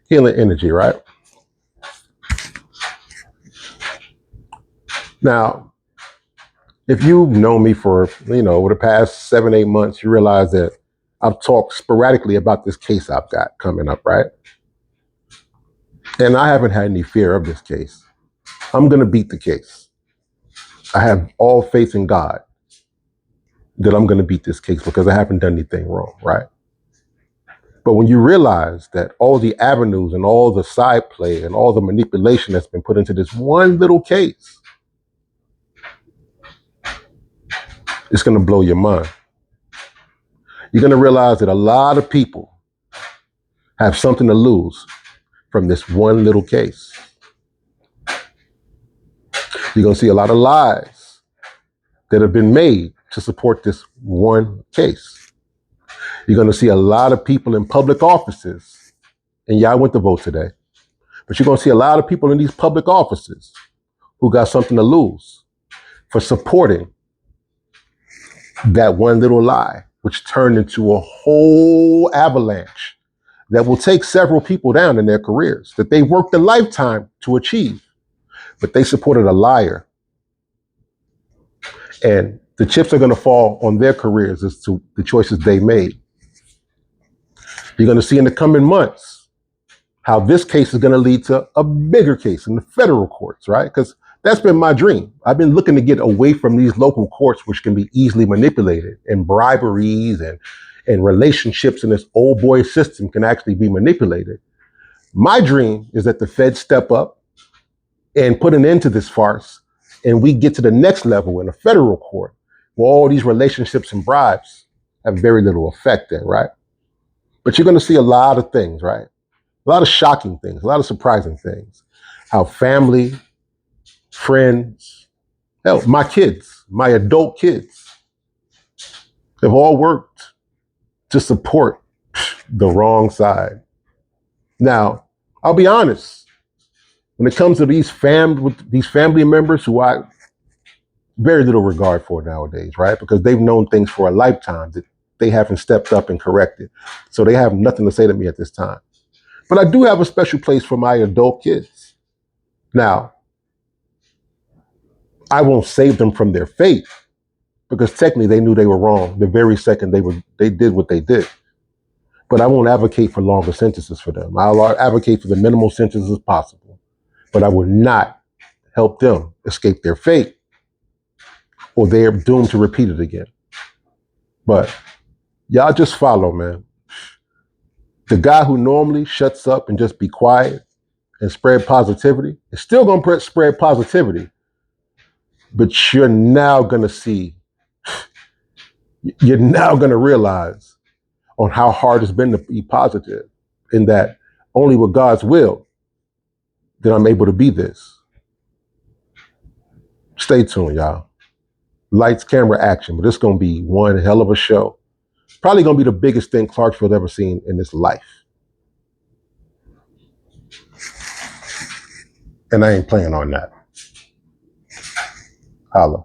Healing energy, right? Now, if you've known me for, over the past 7, 8 months, you realize that I've talked sporadically about this case I've got coming up, right? And I haven't had any fear of this case. I'm going to beat the case. I have all faith in God that I'm going to beat this case because I haven't done anything wrong, right? But when you realize that all the avenues and all the side play and all the manipulation that's been put into this one little case, it's going to blow your mind. You're going to realize that a lot of people have something to lose from this one little case. You're going to see a lot of lies that have been made to support this one case. You're going to see a lot of people in public offices, and y'all went to vote today, but you're going to see a lot of people in these public offices who got something to lose for supporting that one little lie, which turned into a whole avalanche that will take several people down in their careers that they worked a lifetime to achieve, but they supported a liar. And the chips are going to fall on their careers as to the choices they made. You're going to see in the coming months how this case is going to lead to a bigger case in the federal courts, right? Because that's been my dream. I've been looking to get away from these local courts, which can be easily manipulated, and briberies and relationships in this old boy system can actually be manipulated. My dream is that the feds step up and put an end to this farce, and we get to the next level in a federal court where all these relationships and bribes have very little effect in, right? But you're going to see a lot of things, right? A lot of shocking things, a lot of surprising things. How family, friends, hell, my kids, my adult kids, have all worked to support the wrong side. Now, I'll be honest, when it comes to these family members who I very little regard for nowadays, right? Because they've known things for a lifetime that they haven't stepped up and corrected. So they have nothing to say to me at this time. But I do have a special place for my adult kids. Now, I won't save them from their fate because technically they knew they were wrong the very second they did what they did. But I won't advocate for longer sentences for them. I'll advocate for the minimal sentences possible. But I will not help them escape their fate, or they're doomed to repeat it again. But y'all just follow, man. The guy who normally shuts up and just be quiet and spread positivity is still going to spread positivity. But you're now going to realize on how hard it's been to be positive, in that only with God's will that I'm able to be this. Stay tuned, y'all. Lights, camera, action. But it's going to be one hell of a show. Probably going to be the biggest thing Clarksville ever seen in its life. And I ain't playing on that. Holla.